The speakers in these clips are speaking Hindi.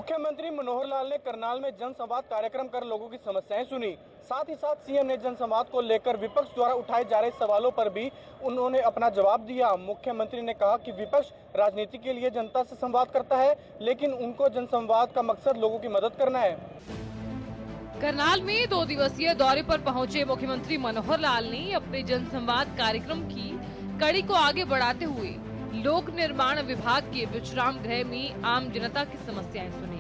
मुख्यमंत्री मनोहर लाल ने करनाल में जनसंवाद कार्यक्रम कर लोगों की समस्याएं सुनी। साथ ही साथ सीएम ने जनसंवाद को लेकर विपक्ष द्वारा उठाए जा रहे सवालों पर भी उन्होंने अपना जवाब दिया। मुख्यमंत्री ने कहा कि विपक्ष राजनीति के लिए जनता से संवाद करता है, लेकिन उनको जनसंवाद का मकसद लोगों की मदद करना है। करनाल में 2 दिवसीय दौरे पर पहुंचे मुख्यमंत्री मनोहर लाल ने अपने जनसंवाद कार्यक्रम की कड़ी को आगे बढ़ाते हुए लोक निर्माण विभाग के विश्राम गृह में आम जनता की समस्याएं सुनी।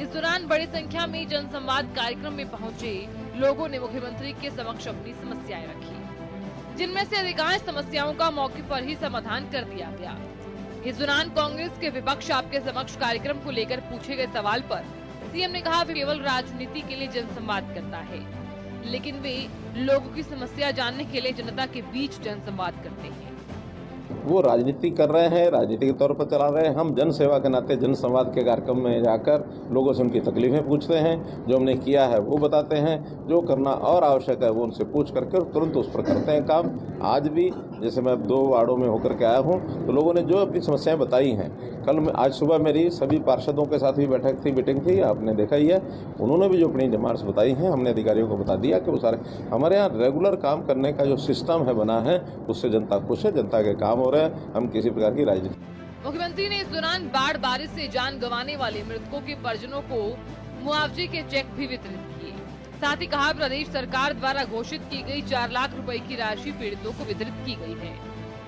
इस दौरान बड़ी संख्या में जनसंवाद कार्यक्रम में पहुंचे लोगों ने मुख्यमंत्री के समक्ष अपनी समस्याएं रखी, जिनमें से अधिकांश समस्याओं का मौके पर ही समाधान कर दिया गया। इस दौरान कांग्रेस के विपक्ष आपके समक्ष कार्यक्रम को लेकर पूछे गए सवाल पर सीएम ने कहा वे केवल राजनीति के लिए जनसंवाद करता है, लेकिन वे लोगों की समस्या जानने के लिए जनता के बीच जनसंवाद करते हैं। वो राजनीति कर रहे हैं, राजनीति के तौर पर चला रहे हैं। हम जन सेवा के नाते जन संवाद के कार्यक्रम में जाकर लोगों से उनकी तकलीफें पूछते हैं, जो हमने किया है वो बताते हैं, जो करना और आवश्यक है वो उनसे पूछ करके तुरंत उस पर करते हैं काम। आज भी जैसे मैं 2 वार्डों में होकर के आया हूँ, तो लोगों ने जो अपनी समस्याएं बताई हैं, आज सुबह मेरी सभी पार्षदों के साथ भी मीटिंग थी, आपने देखा ही है। उन्होंने भी जो अपनी डिमांड्स बताई हैं, हमने अधिकारियों को बता दिया कि वो सारे हमारे यहाँ रेगुलर काम करने का जो सिस्टम है बना है, उससे जनता खुश है, जनता के काम हो रहे हैं। हम किसी प्रकार की राजनीति। मुख्यमंत्री ने इस दौरान बाढ़ बारिश से जान गंवाने वाले मृतकों के परिजनों को मुआवजे के चेक भी वितरित किए। साथ ही कहा प्रदेश सरकार द्वारा घोषित की गई 4 लाख रुपए की राशि पीड़ितों को वितरित की गई है।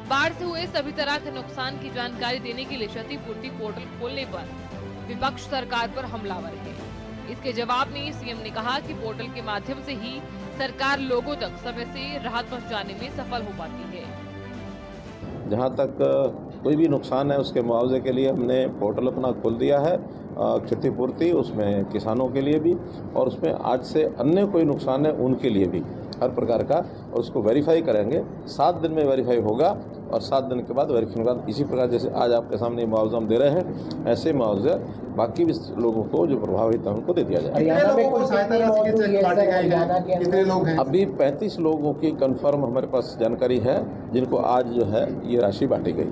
बाढ़ से हुए सभी तरह के नुकसान की जानकारी देने के लिए क्षतिपूर्ति पोर्टल खोलने पर विपक्ष सरकार पर हमलावर है। इसके जवाब में सीएम ने कहा कि पोर्टल के माध्यम से ही सरकार लोगों तक समय से राहत पहुंचाने में सफल हो पाती है। जहाँ तक कोई भी नुकसान है उसके मुआवजे के लिए हमने पोर्टल अपना खोल दिया है, क्षतिपूर्ति उसमें किसानों के लिए भी, और उसमें आज से अन्य कोई नुकसान है उनके लिए भी हर प्रकार का, और उसको वेरीफाई करेंगे। 7 दिन में वेरीफाई होगा और 7 दिन के बाद वेरीफाई के बाद इसी प्रकार जैसे आज आपके सामने मुआवजा हम दे रहे हैं, ऐसे मुआवजा बाकी भी लोगों को जो प्रभावित है उनको दे दिया जाएगा। अभी 35 लोगों की कंफर्म हमारे पास जानकारी है, जिनको आज जो है ये राशि बांटी गई।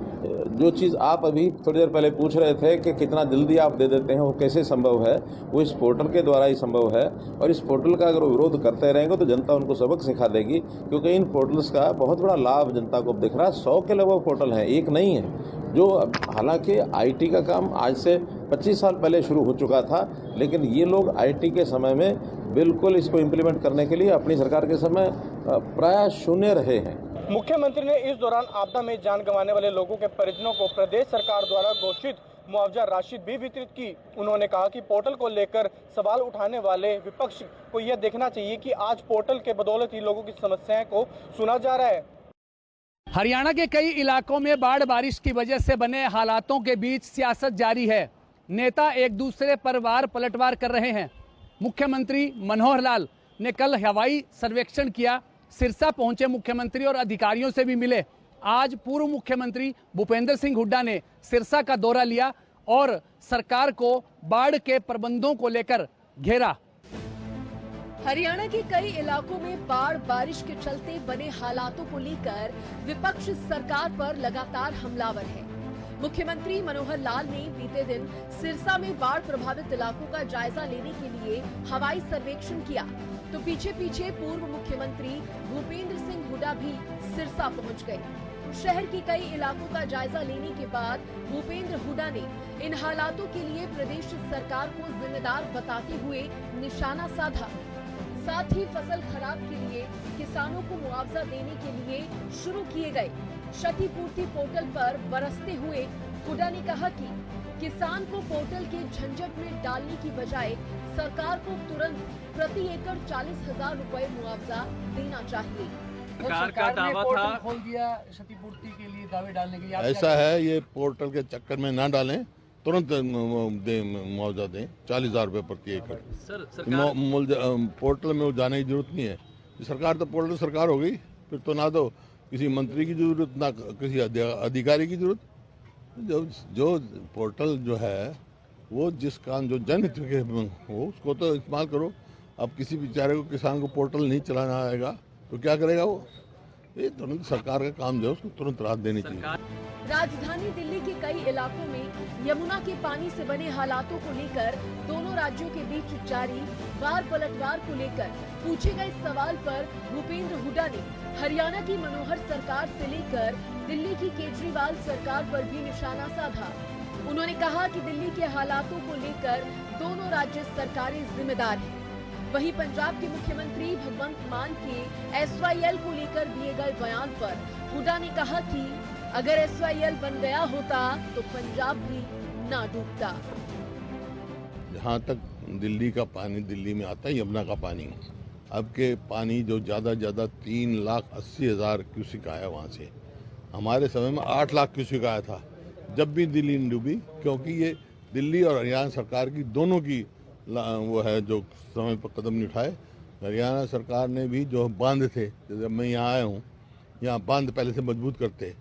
जो चीज़ आप अभी थोड़ी देर पहले पूछ रहे थे कि कितना जल्दी आप दे देते हैं, वो कैसे संभव है, वो इस पोर्टल के द्वारा ही संभव है। और इस पोर्टल का अगर वो विरोध करते रहेंगे तो जनता उनको सबक सिखा देगी, क्योंकि इन पोर्टल्स का बहुत बड़ा लाभ जनता को दिख रहा है। 100 के लगभग पोर्टल है, एक नहीं है। जो हालांकि आईटी का काम आज से 25 साल पहले शुरू हो चुका था, लेकिन ये लोग आईटी के समय में बिल्कुल इसको इम्प्लीमेंट करने के लिए अपनी सरकार के समय प्राय शून्य रहे हैं। मुख्यमंत्री ने इस दौरान आपदा में जान गंवाने वाले लोगों के परिजनों को प्रदेश सरकार द्वारा घोषित मुआवजा राशि भी वितरित की। उन्होंने कहा कि पोर्टल को लेकर सवाल उठाने वाले विपक्ष को यह देखना चाहिए कि आज पोर्टल के बदौलत ही लोगों की समस्याएं को सुना जा रहा है। हरियाणा के कई इलाकों में बाढ़ बारिश की वजह से बने हालातों के बीच सियासत जारी है। नेता एक दूसरे पर वार पलटवार कर रहे हैं। मुख्यमंत्री मनोहर लाल ने कल हवाई सर्वेक्षण किया। सिरसा पहुंचे मुख्यमंत्री और अधिकारियों से भी मिले। आज पूर्व मुख्यमंत्री भूपेंद्र सिंह हुड्डा ने सिरसा का दौरा लिया और सरकार को बाढ़ के प्रबंधों को लेकर घेरा। हरियाणा के कई इलाकों में बाढ़ बारिश के चलते बने हालातों को लेकर विपक्ष सरकार पर लगातार हमलावर है। मुख्यमंत्री मनोहर लाल ने बीते दिन सिरसा में बाढ़ प्रभावित इलाकों का जायजा लेने के लिए हवाई सर्वेक्षण किया, तो पीछे पीछे पूर्व मुख्यमंत्री भूपेंद्र सिंह हुड्डा भी सिरसा पहुंच गए। शहर के कई इलाकों का जायजा लेने के बाद भूपेंद्र हुड्डा ने इन हालातों के लिए प्रदेश सरकार को जिम्मेदार बताते हुए निशाना साधा। साथ ही फसल खराब के लिए किसानों को मुआवजा देने के लिए शुरू किए गए क्षतिपूर्ति पोर्टल पर बरसते हुए हुड्डा ने कहा कि किसान को पोर्टल के झंझट में डालने की बजाय सरकार को तुरंत प्रति एकड़ 40,000 रुपए मुआवजा देना चाहिए। सरकार का दावा था खोल दिया क्षतिपूर्ति के लिए दावे डालने के लिए। ऐसा है, ये पोर्टल के चक्कर में ना डालें, तुरंत मुआवजा दें 40,000 रुपये प्रति एकड़। पोर्टल में जाने की जरूरत नहीं है। सरकार तो पोर्टल सरकार हो गई, फिर तो ना तो किसी मंत्री की जरूरत ना किसी अधिकारी की जरूरत। जो पोर्टल जो है वो जिस काम जो जनहित के हो उसको तो इस्तेमाल करो। अब किसी बेचारे को किसान को पोर्टल नहीं चलाना आएगा तो क्या करेगा वो? ये तुरंत सरकार का काम जो है उसको तुरंत राहत देनी चाहिए। राजधानी दिल्ली के कई इलाकों में यमुना के पानी से बने हालातों को लेकर दोनों राज्यों के बीच जारी वार पलटवार को लेकर पूछे गए सवाल पर भूपेंद्र हुड्डा ने हरियाणा की मनोहर सरकार से लेकर दिल्ली की केजरीवाल सरकार पर भी निशाना साधा। उन्होंने कहा कि दिल्ली के हालातों को लेकर दोनों राज्य सरकारें जिम्मेदार हैं। वहीं पंजाब के मुख्यमंत्री भगवंत मान के SYL को लेकर दिए गए बयान पर हुड्डा ने कहा कि अगर SYL बन गया होता तो पंजाब भी ना डूबता। जहाँ तक दिल्ली का पानी दिल्ली में आता है, यमुना का पानी, अब के पानी जो ज़्यादा 3,80,000 क्यूसिक आया वहाँ से, हमारे समय में 8 लाख क्यूसिक आया था जब भी दिल्ली नहीं डूबी, क्योंकि ये दिल्ली और हरियाणा सरकार की दोनों की वो है जो समय पर कदम नहीं उठाए। हरियाणा सरकार ने भी जो बांध थे, जब मैं यहाँ आया हूँ, यहाँ बांध पहले से मजबूत करते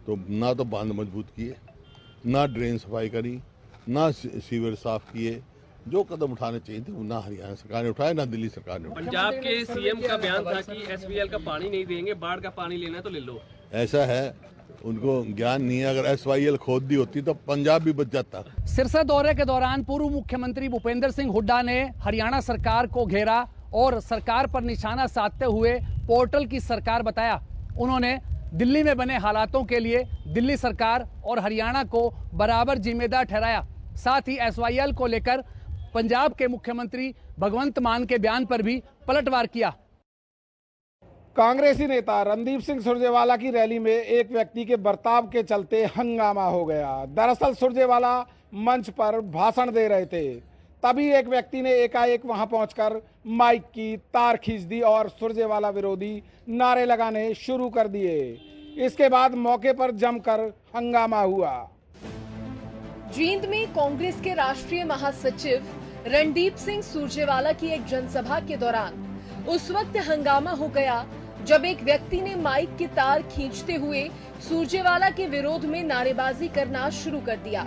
तो ना तो बांध मजबूत किए, ना ड्रेन सफाई करी, ना सीवर साफ किए। जो कदम उठाने चाहिए थे वो ना हरियाणा सरकार ने उठाए, ना दिल्ली सरकार ने उठाए। पंजाब के CM का बयान था कि SYL का पानी नहीं देंगे, बाढ़ का पानी लेना है तो ले लो। ऐसा है, उनको ज्ञान नहीं है। अगर SYL खोद दी होती तो पंजाब भी बच जाता। सिरसा दौरे के दौरान पूर्व मुख्यमंत्री भूपेंद्र सिंह हुड्डा ने हरियाणा सरकार को घेरा और सरकार पर निशाना साधते हुए पोर्टल की सरकार बताया। उन्होंने दिल्ली में बने हालातों के लिए दिल्ली सरकार और हरियाणा को बराबर जिम्मेदार ठहराया। साथ ही SYL को लेकर पंजाब के मुख्यमंत्री भगवंत मान के बयान पर भी पलटवार किया। कांग्रेसी नेता रणदीप सिंह सुरजेवाला की रैली में एक व्यक्ति के बर्ताव के चलते हंगामा हो गया। दरअसल सुरजेवाला मंच पर भाषण दे रहे थे, तभी एक व्यक्ति ने एकाएक वहां पहुंचकर माइक की तार खींच दी और सुरजेवाला विरोधी नारे लगाने शुरू कर दिए। इसके बाद मौके पर जमकर हंगामा हुआ। जींद में कांग्रेस के राष्ट्रीय महासचिव रणदीप सिंह सुरजेवाला की एक जनसभा के दौरान उस वक्त हंगामा हो गया जब एक व्यक्ति ने माइक की तार खींचते हुए सुरजेवाला के विरोध में नारेबाजी करना शुरू कर दिया।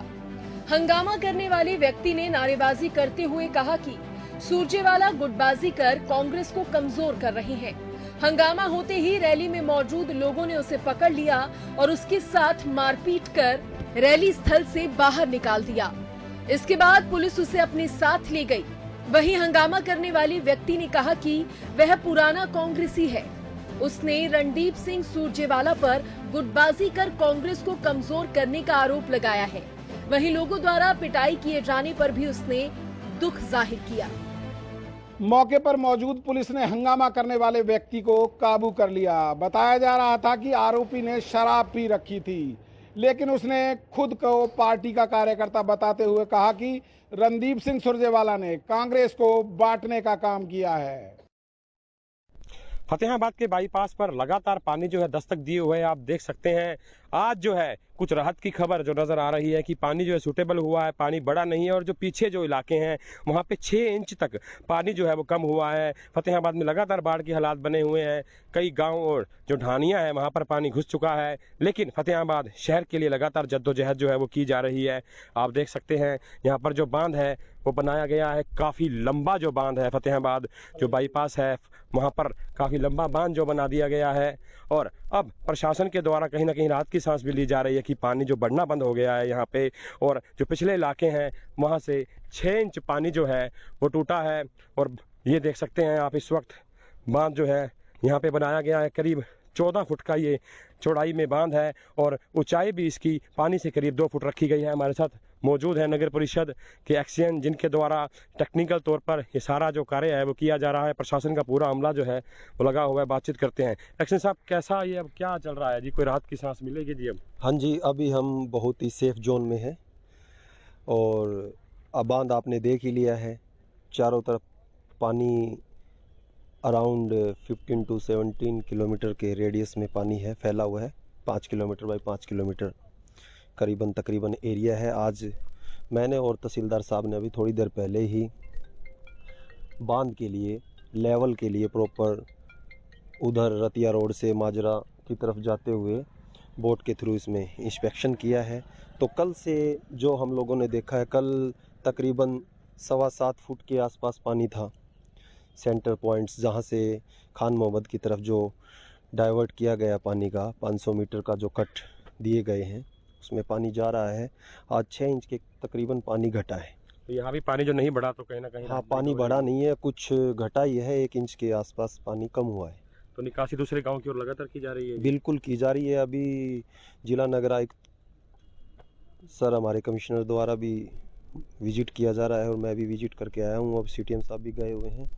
हंगामा करने वाले व्यक्ति ने नारेबाजी करते हुए कहा कि सुरजेवाला गुटबाजी कर कांग्रेस को कमजोर कर रहे हैं। हंगामा होते ही रैली में मौजूद लोगों ने उसे पकड़ लिया और उसके साथ मारपीट कर रैली स्थल से बाहर निकाल दिया। इसके बाद पुलिस उसे अपने साथ ले गई। वहीं हंगामा करने वाले व्यक्ति ने कहा कि वह पुराना कांग्रेसी है। उसने रणदीप सिंह सुरजेवाला पर गुटबाजी कर कांग्रेस को कमजोर करने का आरोप लगाया है। वहीं लोगों द्वारा पिटाई किए जाने पर भी उसने दुख जाहिर किया। मौके पर मौजूद पुलिस ने हंगामा करने वाले व्यक्ति को काबू कर लिया। बताया जा रहा था कि आरोपी ने शराब पी रखी थी, लेकिन उसने खुद को पार्टी का कार्यकर्ता बताते हुए कहा कि रणदीप सिंह सुरजेवाला ने कांग्रेस को बांटने का काम किया है। फतेहाबाद के बाईपास पर लगातार पानी जो है दस्तक दिए हुए है। आप देख सकते हैं आज जो है कुछ राहत की खबर जो नजर आ रही है कि पानी जो है सूटेबल हुआ है, पानी बड़ा नहीं है और जो पीछे जो इलाके हैं वहाँ पे 6 इंच तक पानी जो है वो कम हुआ है। फतेहाबाद में लगातार बाढ़ के हालात बने हुए हैं। कई गांव और जो ढानियाँ हैं वहाँ पर पानी घुस चुका है, लेकिन फतेहाबाद शहर के लिए लगातार जद्दोजहद जो है वो की जा रही है। आप देख सकते हैं यहाँ पर जो बांध है वो बनाया गया है, काफ़ी लंबा जो बांध है फतेहाबाद जो बाईपास है वहाँ पर काफ़ी लंबा बांध जो बना दिया गया है। और अब प्रशासन के द्वारा कहीं ना कहीं राहत की सांस भी ली जा रही है कि पानी जो बढ़ना बंद हो गया है यहाँ पे, और जो पिछले इलाके हैं वहाँ से 6 इंच पानी जो है वो टूटा है। और ये देख सकते हैं आप इस वक्त बांध जो है यहाँ पे बनाया गया है, करीब 14 फुट का ये चौड़ाई में बांध है और ऊंचाई भी इसकी पानी से करीब 2 फुट रखी गई है। हमारे साथ मौजूद है नगर परिषद के एक्सियन, जिनके द्वारा टेक्निकल तौर पर ये सारा जो कार्य है वो किया जा रहा है। प्रशासन का पूरा अमला जो है वो लगा हुआ है। बातचीत करते हैं। एक्सियन साहब, कैसा ये अब क्या चल रहा है जी? कोई राहत की सांस मिलेगी जी अब? हाँ जी, अभी हम बहुत ही सेफ जोन में हैं और अब बांध आपने देख ही लिया है। चारों तरफ पानी अराउंड 15 to 17 किलोमीटर के रेडियस में पानी है, फैला हुआ है। 5 किलोमीटर बाई 5 किलोमीटर करीबन तकरीबन एरिया है। आज मैंने और तहसीलदार साहब ने अभी थोड़ी देर पहले ही बांध के लिए लेवल के लिए प्रॉपर उधर रतिया रोड से माजरा की तरफ जाते हुए बोट के थ्रू इसमें इंस्पेक्शन किया है। तो कल से जो हम लोगों ने देखा है, कल तकरीबन 7.25 फुट के आसपास पानी था। सेंटर पॉइंट्स जहाँ से खान मोहम्मद की तरफ जो डाइवर्ट किया गया पानी का 500 मीटर का जो कट दिए गए हैं उसमें पानी जा रहा है। आज 6 इंच के तकरीबन पानी घटा है। तो यहाँ भी पानी जो नहीं बढ़ा तो कहीं ना कहीं हाँ, पानी बढ़ा नहीं है, कुछ घटा ही है, 1 इंच के आसपास पानी कम हुआ है। तो निकासी दूसरे गांव की ओर लगातार की जा रही है? बिल्कुल की जा रही है। अभी जिला नगर आयुक्त सर हमारे कमिश्नर द्वारा भी विजिट किया जा रहा है और मैं भी विजिट करके आया हूँ। अब सीटीएम साहब भी गए हुए हैं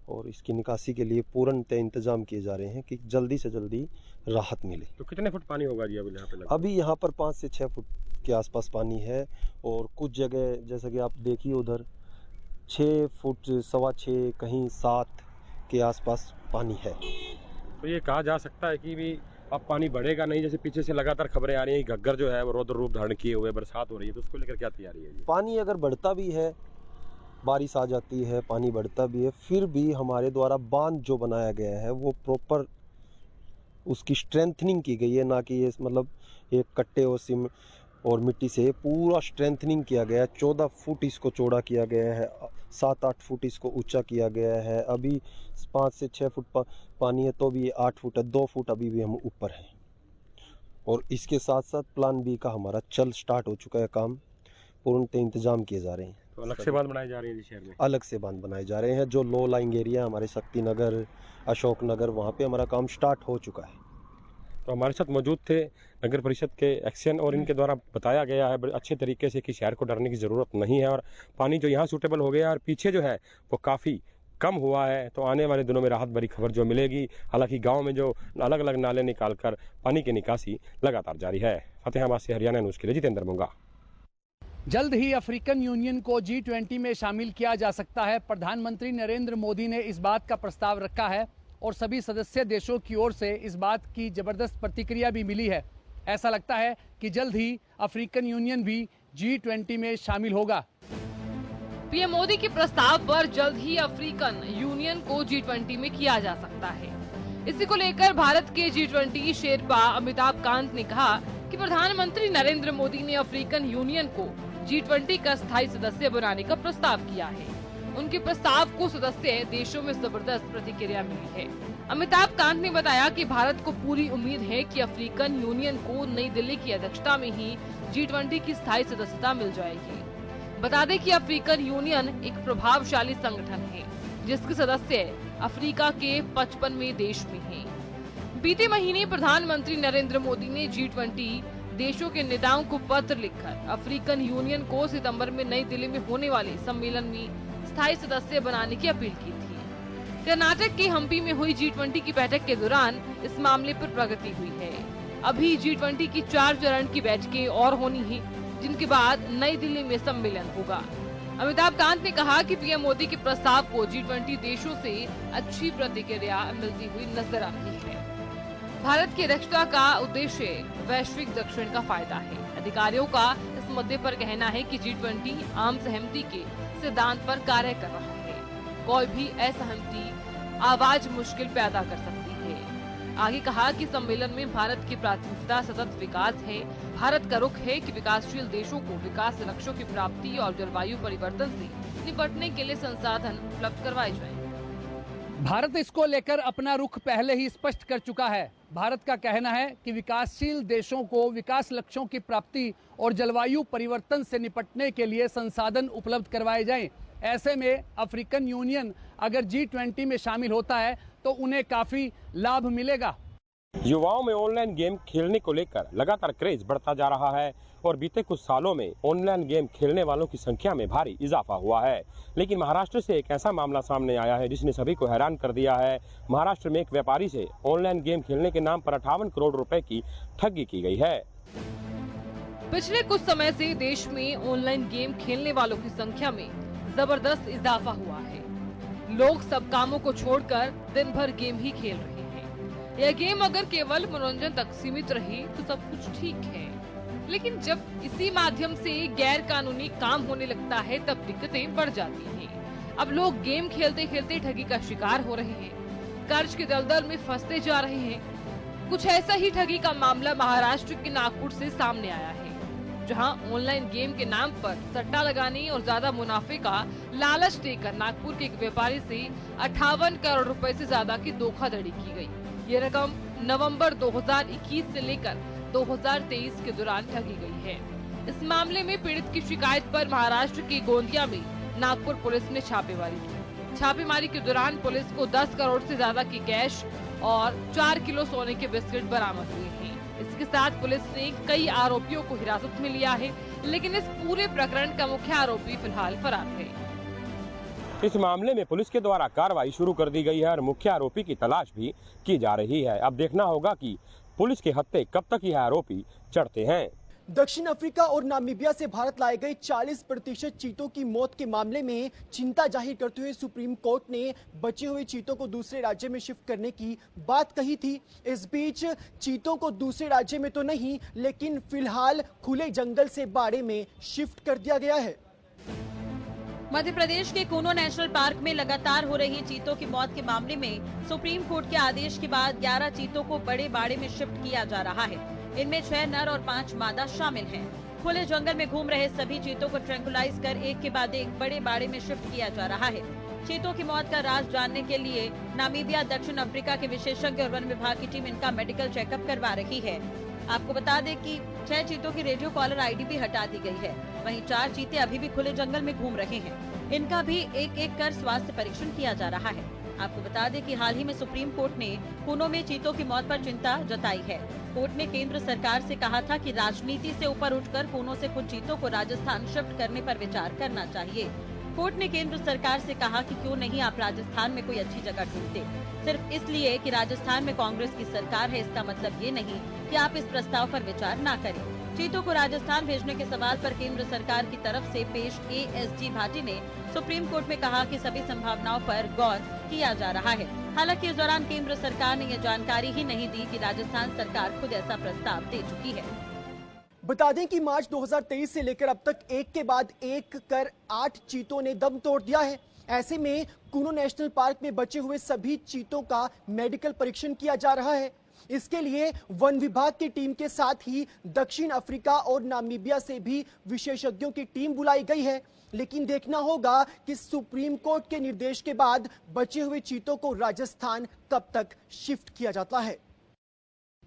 और इसकी निकासी के लिए पूर्णतः इंतजाम किए जा रहे हैं कि जल्दी से जल्दी राहत मिले। तो कितने फुट पानी होगा जी अभी यहाँ पे? अभी यहाँ पर 5 से 6 फुट के आसपास पानी है और कुछ जगह जैसा कि आप देखिए उधर 6 फुट 6.25 कहीं 7 के आसपास पानी है। तो ये कहा जा सकता है कि भी अब पानी बढ़ेगा नहीं, जैसे पीछे से लगातार खबरें आ रही हैं घग्गर जो है वो रौद्र रूप धारण किए हुए बरसात हो रही है, तो उसको लेकर क्या तैयारी है? पानी अगर बढ़ता भी है, बारिश आ जाती है, पानी बढ़ता भी है, फिर भी हमारे द्वारा बांध जो बनाया गया है वो प्रॉपर उसकी स्ट्रेंथनिंग की गई है, ना कि ये मतलब एक कट्टे और सीमेंट और मिट्टी से पूरा स्ट्रेंथनिंग किया गया है। 14 फुट इसको चौड़ा किया गया है, 7-8 फुट इसको ऊंचा किया गया है। अभी 5 से 6 फुट पानी है तो भी 8 फुट है, 2 फुट अभी भी हम ऊपर हैं। और इसके साथ साथ प्लान बी का हमारा स्टार्ट हो चुका है काम, पूर्णतः इंतजाम किए जा रहे हैं। तो अलग से बांध बनाई जा रही है शहर में? अलग से बांध बनाए जा रहे हैं। जो लो लाइंग एरिया हमारे शक्ति नगर, अशोक नगर, वहाँ पे हमारा काम स्टार्ट हो चुका है। तो हमारे साथ मौजूद थे नगर परिषद के एक्शन और इनके द्वारा बताया गया है बड़े अच्छे तरीके से कि शहर को डरने की ज़रूरत नहीं है और पानी जो यहाँ सूटेबल हो गया और पीछे जो है वो काफ़ी कम हुआ है। तो आने वाले दिनों में राहत भरी खबर जो मिलेगी। हालांकि गांव में जो अलग अलग नाले निकालकर पानी की निकासी लगातार जारी है। फतेहाबाद से हरियाणा न्यूज़ के लिए जितेंद्र मुंगा। जल्द ही अफ्रीकन यूनियन को G20 में शामिल किया जा सकता है। प्रधानमंत्री नरेंद्र मोदी ने इस बात का प्रस्ताव रखा है और सभी सदस्य देशों की ओर से इस बात की जबरदस्त प्रतिक्रिया भी मिली है। ऐसा लगता है कि जल्द ही अफ्रीकन यूनियन भी G20 में शामिल होगा। पीएम मोदी के प्रस्ताव पर जल्द ही अफ्रीकन यूनियन को G20 में किया जा सकता है। इसी को लेकर भारत के G20 शेरपा अमिताभ कांत ने कहा कि प्रधानमंत्री नरेंद्र मोदी ने अफ्रीकन यूनियन को G20 का स्थायी सदस्य बनाने का प्रस्ताव किया है। उनके प्रस्ताव को सदस्य देशों में जबरदस्त प्रतिक्रिया मिली है। अमिताभ कांत ने बताया कि भारत को पूरी उम्मीद है कि अफ्रीकन यूनियन को नई दिल्ली की अध्यक्षता में ही G20 की स्थायी सदस्यता मिल जाएगी। बता दें कि अफ्रीकन यूनियन एक प्रभावशाली संगठन है जिसके सदस्य अफ्रीका के 55वें देश में हैं। बीते महीने प्रधानमंत्री नरेंद्र मोदी ने G20 देशों के नेताओं को पत्र लिखकर अफ्रीकन यूनियन को सितंबर में नई दिल्ली में होने वाले सम्मेलन में स्थायी सदस्य बनाने की अपील की थी। कर्नाटक के हम्पी में हुई G20 की बैठक के दौरान इस मामले पर प्रगति हुई है। अभी G20 की 4 चरण की बैठकें और होनी है, जिनके बाद नई दिल्ली में सम्मेलन होगा। अमिताभ कांत ने कहा कि पीएम मोदी के प्रस्ताव को G20 देशों से अच्छी प्रतिक्रिया मिलती हुई नजर आ रही है। भारत की अध्यक्षता का उद्देश्य वैश्विक दक्षिण का फायदा है। अधिकारियों का इस मुद्दे पर कहना है कि G20 आम सहमति के सिद्धांत पर कार्य कर रहा है। कोई भी असहमति आवाज मुश्किल पैदा कर सकती है। आगे कहा कि सम्मेलन में भारत की प्राथमिकता सतत विकास है। भारत का रुख है कि विकासशील देशों को विकास लक्ष्यों की प्राप्ति और जलवायु परिवर्तन से निपटने के लिए संसाधन उपलब्ध करवाए जाएं। भारत इसको लेकर अपना रुख पहले ही स्पष्ट कर चुका है। भारत का कहना है कि विकासशील देशों को विकास लक्ष्यों की प्राप्ति और जलवायु परिवर्तन से निपटने के लिए संसाधन उपलब्ध करवाए जाएं। ऐसे में अफ्रीकन यूनियन अगर G20 में शामिल होता है तो उन्हें काफी लाभ मिलेगा। युवाओं में ऑनलाइन गेम खेलने को लेकर लगातार क्रेज बढ़ता जा रहा है और बीते कुछ सालों में ऑनलाइन गेम खेलने वालों की संख्या में भारी इजाफा हुआ है। लेकिन महाराष्ट्र से एक ऐसा मामला सामने आया है जिसने सभी को हैरान कर दिया है। महाराष्ट्र में एक व्यापारी से ऑनलाइन गेम खेलने के नाम पर 58 करोड़ रुपए की ठगी की गई है। पिछले कुछ समय से देश में ऑनलाइन गेम खेलने वालों की संख्या में जबरदस्त इजाफा हुआ है। लोग सब कामों को छोड़कर दिन भर गेम ही खेल रहे हैं। यह गेम अगर केवल मनोरंजन तक सीमित रहे तो सब कुछ ठीक है, लेकिन जब इसी माध्यम से गैर कानूनी काम होने लगता है तब दिक्कतें बढ़ जाती हैं। अब लोग गेम खेलते खेलते ठगी का शिकार हो रहे हैं, कर्ज के दलदल में फंसते जा रहे हैं। कुछ ऐसा ही ठगी का मामला महाराष्ट्र के नागपुर से सामने आया है, जहां ऑनलाइन गेम के नाम पर सट्टा लगाने और ज्यादा मुनाफे का लालच देकर नागपुर के एक व्यापारी से 58 करोड़ रुपए से ज्यादा की धोखाधड़ी की गई। ये रकम नवंबर 2021 से लेकर 2023 के दौरान ठगी गई है। इस मामले में पीड़ित की शिकायत पर महाराष्ट्र के गोंदिया में नागपुर पुलिस ने छापेमारी की। छापेमारी के दौरान पुलिस को 10 करोड़ से ज्यादा की कैश और 4 किलो सोने के बिस्किट बरामद हुए हैं। इसके साथ पुलिस ने कई आरोपियों को हिरासत में लिया है, लेकिन इस पूरे प्रकरण का मुख्य आरोपी फिलहाल फरार है। इस मामले में पुलिस के द्वारा कार्रवाई शुरू कर दी गई है और मुख्य आरोपी की तलाश भी की जा रही है। अब देखना होगा कि पुलिस के हत्थे कब तक यह आरोपी चढ़ते हैं। दक्षिण अफ्रीका और नामीबिया से भारत लाए गए 40% चीतों की मौत के मामले में चिंता जाहिर करते हुए सुप्रीम कोर्ट ने बचे हुए चीतों को दूसरे राज्य में शिफ्ट करने की बात कही थी। इस बीच चीतों को दूसरे राज्य में तो नहीं, लेकिन फिलहाल खुले जंगल से बाड़े में शिफ्ट कर दिया गया है। मध्य प्रदेश के कूनो नेशनल पार्क में लगातार हो रही चीतों की मौत के मामले में सुप्रीम कोर्ट के आदेश के बाद 11 चीतों को बड़े बाड़े में शिफ्ट किया जा रहा है। इनमें 6 नर और 5 मादा शामिल हैं। खुले जंगल में घूम रहे सभी चीतों को ट्रैंकुलाइज कर एक के बाद एक बड़े बाड़े में शिफ्ट किया जा रहा है। चीतों की मौत का राज जानने के लिए नामीबिया, दक्षिण अफ्रीका के विशेषज्ञ और वन विभाग की टीम इनका मेडिकल चेकअप करवा रही है। आपको बता दें कि 6 चीतों की रेडियो कॉलर आईडी भी हटा दी गई है। वहीं 4 चीते अभी भी खुले जंगल में घूम रहे हैं। इनका भी एक कर स्वास्थ्य परीक्षण किया जा रहा है। आपको बता दें कि हाल ही में सुप्रीम कोर्ट ने कूनो में चीतों की मौत पर चिंता जताई है। कोर्ट ने केंद्र सरकार से कहा था कि राजनीति से ऊपर उठकर कूनो से कुछ चीतों को राजस्थान शिफ्ट करने पर विचार करना चाहिए। कोर्ट ने केंद्र सरकार से कहा कि क्यों नहीं आप राजस्थान में कोई अच्छी जगह ढूंढते। सिर्फ इसलिए कि राजस्थान में कांग्रेस की सरकार है, इसका मतलब ये नहीं कि आप इस प्रस्ताव पर विचार न करें। चीतों को राजस्थान भेजने के सवाल पर केंद्र सरकार की तरफ से पेश ASG भाटी ने सुप्रीम कोर्ट में कहा कि सभी संभावनाओं पर गौर किया जा रहा है। हालांकि इस दौरान केंद्र सरकार ने ये जानकारी ही नहीं दी कि राजस्थान सरकार खुद ऐसा प्रस्ताव दे चुकी है। बता दें कि मार्च 2023 से लेकर अब तक एक के बाद एक कर 8 चीतों ने दम तोड़ दिया है। ऐसे में कूनो नेशनल पार्क में बचे हुए सभी चीतों का मेडिकल परीक्षण किया जा रहा है। इसके लिए वन विभाग की टीम के साथ ही दक्षिण अफ्रीका और नामीबिया से भी विशेषज्ञों की टीम बुलाई गई है। लेकिन देखना होगा कि सुप्रीम कोर्ट के निर्देश के बाद बचे हुए चीतों को राजस्थान कब तक शिफ्ट किया जाता है।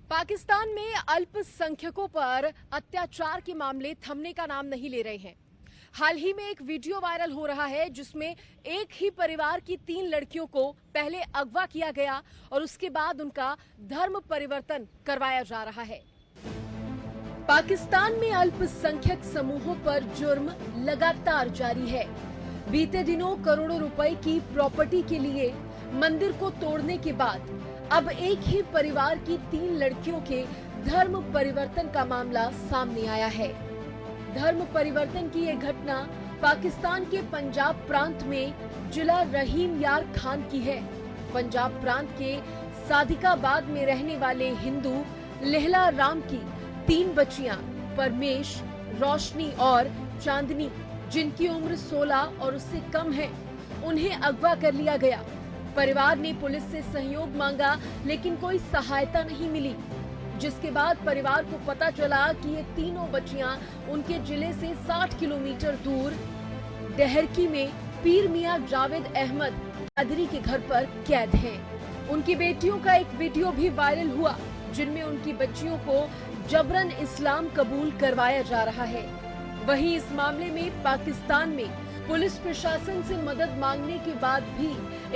पाकिस्तान में अल्पसंख्यकों पर अत्याचार के मामले थमने का नाम नहीं ले रहे हैं। हाल ही में एक वीडियो वायरल हो रहा है जिसमें एक ही परिवार की 3 लड़कियों को पहले अगवा किया गया और उसके बाद उनका धर्म परिवर्तन करवाया जा रहा है। पाकिस्तान में अल्पसंख्यक समूहों पर जुर्म लगातार जारी है। बीते दिनों करोड़ों रुपए की प्रॉपर्टी के लिए मंदिर को तोड़ने के बाद अब एक ही परिवार की 3 लड़कियों के धर्म परिवर्तन का मामला सामने आया है। धर्म परिवर्तन की ये घटना पाकिस्तान के पंजाब प्रांत में जिला रहीम यार खान की है। पंजाब प्रांत के सादिकाबाद में रहने वाले हिंदू लेहला राम की 3 बच्चियां परमेश, रोशनी और चांदनी, जिनकी उम्र 16 और उससे कम है, उन्हें अगवा कर लिया गया। परिवार ने पुलिस से सहयोग मांगा लेकिन कोई सहायता नहीं मिली, जिसके बाद परिवार को पता चला कि ये तीनों बच्चियां उनके जिले से 60 किलोमीटर दूर डहरकी में पीर मियां जावेद अहमद कादरी के घर पर कैद हैं। उनकी बेटियों का एक वीडियो भी वायरल हुआ जिनमें उनकी बच्चियों को जबरन इस्लाम कबूल करवाया जा रहा है। वहीं इस मामले में पाकिस्तान में पुलिस प्रशासन से मदद मांगने के बाद भी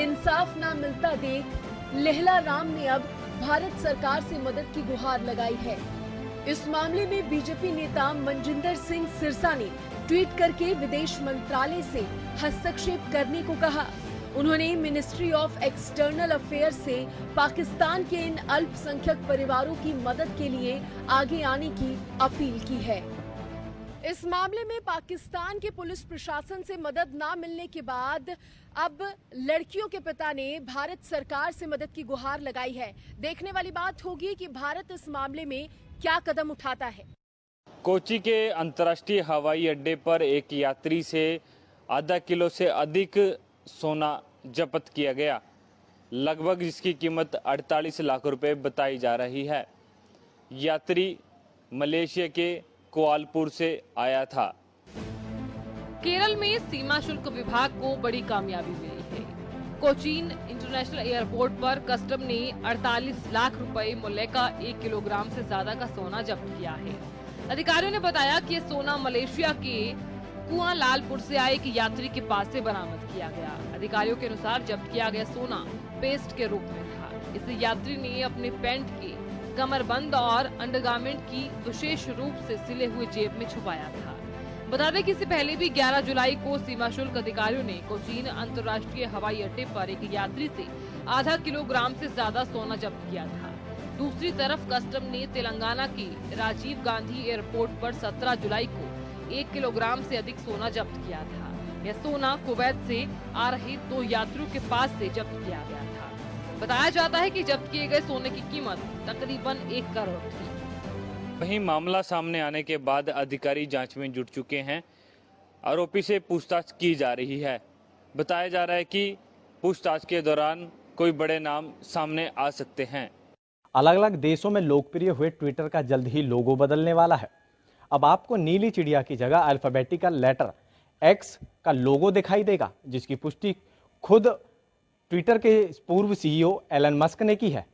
इंसाफ न मिलता देख लेहला राम ने अब भारत सरकार से मदद की गुहार लगाई है। इस मामले में बीजेपी नेता मनजिंदर सिंह सिरसा ने ट्वीट करके विदेश मंत्रालय से हस्तक्षेप करने को कहा। उन्होंने मिनिस्ट्री ऑफ एक्सटर्नल अफेयर से पाकिस्तान के इन अल्पसंख्यक परिवारों की मदद के लिए आगे आने की अपील की है। इस मामले में पाकिस्तान के पुलिस प्रशासन से मदद न मिलने के बाद अब लड़कियों के पिता ने भारत सरकार से मदद की गुहार लगाई है। देखने वाली बात होगी कि भारत इस मामले में क्या कदम उठाता है। कोच्चि के अंतर्राष्ट्रीय हवाई अड्डे पर एक यात्री से आधा किलो से अधिक सोना जब्त किया गया, लगभग जिसकी कीमत 48 लाख रुपए बताई जा रही है। यात्री मलेशिया के कुआलालंपुर से आया था। केरल में सीमा शुल्क विभाग को बड़ी कामयाबी मिली है। कोचीन इंटरनेशनल एयरपोर्ट पर कस्टम ने 48 लाख रुपए मूल्य का 1 किलोग्राम से ज्यादा का सोना जब्त किया है। अधिकारियों ने बताया कि ये सोना मलेशिया के कुआलालपुर से आए एक यात्री के पास से बरामद किया गया। अधिकारियों के अनुसार जब्त किया गया सोना पेस्ट के रूप में था। इस यात्री ने अपने पैंट के कमरबंद और अंडरगारमेंट की विशेष रूप से सिले हुए जेब में छुपाया था। बता दें कि इससे पहले भी 11 जुलाई को सीमा शुल्क अधिकारियों ने कोचीन अंतर्राष्ट्रीय हवाई अड्डे पर एक यात्री से आधा किलोग्राम से ज्यादा सोना जब्त किया था। दूसरी तरफ कस्टम ने तेलंगाना के राजीव गांधी एयरपोर्ट पर 17 जुलाई को 1 किलोग्राम से अधिक सोना जब्त किया था। यह सोना कुवैत से आ रहे 2 यात्रियों के पास से जब्त किया गया था। बताया जाता है कि जब्त किए गए सोने की कीमत तकरीबन 1 करोड़ थी। वहीं मामला सामने आने के बाद अधिकारी जांच में जुट चुके हैं। आरोपी से पूछताछ की जा रही है। बताया जा रहा है कि पूछताछ के दौरान कोई बड़े नाम सामने आ सकते हैं। अलग अलग देशों में लोकप्रिय हुए ट्विटर का जल्द ही लोगो बदलने वाला है। अब आपको नीली चिड़िया की जगह अल्फाबेटिकल लेटर एक्स का लोगो दिखाई देगा, जिसकी पुष्टि खुद ट्विटर के पूर्व सीईओ एलन मस्क ने की है।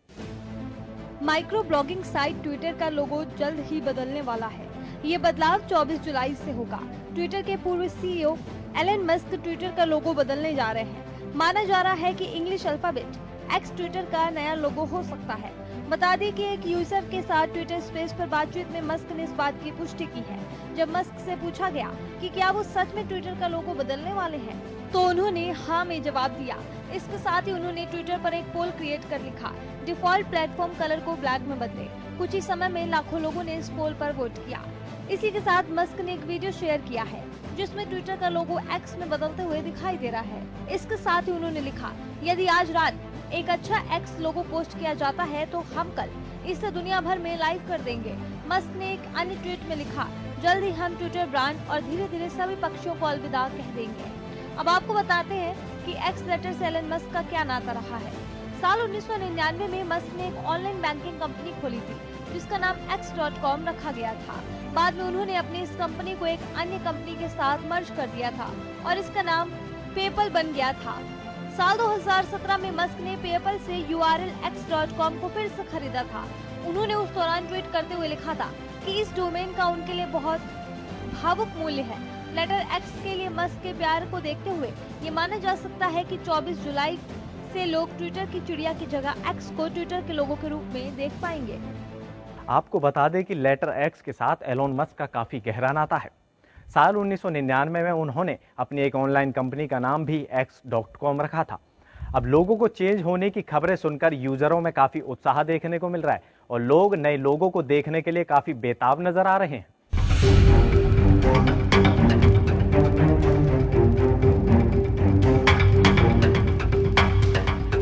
माइक्रो ब्लॉगिंग साइट ट्विटर का लोगो जल्द ही बदलने वाला है। ये बदलाव 24 जुलाई से होगा। ट्विटर के पूर्व सीईओ एलन मस्क ट्विटर का लोगो बदलने जा रहे हैं। माना जा रहा है कि इंग्लिश अल्फाबेट एक्स ट्विटर का नया लोगो हो सकता है। बता दें कि एक यूजर के साथ ट्विटर स्पेस पर बातचीत में मस्क ने इस बात की पुष्टि की है। जब मस्क से पूछा गया कि क्या वो सच में ट्विटर का लोगो बदलने वाले हैं, तो उन्होंने हाँ में जवाब दिया। इसके साथ ही उन्होंने ट्विटर पर एक पोल क्रिएट कर लिखा, डिफॉल्ट प्लेटफॉर्म कलर को ब्लैक में बदले। कुछ ही समय में लाखों लोगों ने इस पोल पर वोट किया। इसी के साथ मस्क ने एक वीडियो शेयर किया है जिसमें ट्विटर का लोगो एक्स में बदलते हुए दिखाई दे रहा है। इसके साथ ही उन्होंने लिखा, यदि आज रात एक अच्छा एक्स लोगो पोस्ट किया जाता है तो हम कल इसे दुनिया भर में लाइव कर देंगे। मस्क ने एक अन्य ट्वीट में लिखा, जल्द ही हम ट्विटर ब्रांड और धीरे धीरे सभी पक्षियों को अलविदा कह देंगे। अब आपको बताते हैं कि एक्स लेटर से एलन मस्क का क्या नाता रहा है। साल 1999 में मस्क ने एक ऑनलाइन बैंकिंग कंपनी खोली थी जिसका नाम x.com रखा गया था। बाद में उन्होंने अपनी इस कंपनी को एक अन्य कंपनी के साथ मर्ज कर दिया था और इसका नाम पेपल बन गया था। साल 2017 में मस्क ने पेपल से URL x.com को फिर से खरीदा था। उन्होंने उस दौरान ट्वीट करते हुए लिखा था कि इस डोमेन का उनके लिए बहुत भावुक मूल्य है। लेटर एक्स के लिए मस्क के प्यार को देखते हुए ये माना जा सकता है कि 24 जुलाई से लोग ट्विटर की चिड़िया की जगह एक्स को ट्विटर के लोगों के रूप में देख पाएंगे। आपको बता दें कि लेटर एक्स के साथ एलोन मस्क का काफी गहरा नाता है। साल 1999 में उन्होंने अपनी एक ऑनलाइन कंपनी का नाम भी x.com रखा था। अब लोगों को चेंज होने की खबरें सुनकर यूजरों में काफी उत्साह देखने को मिल रहा है और लोग नए लोगों को देखने के लिए काफी बेताब नजर आ रहे हैं।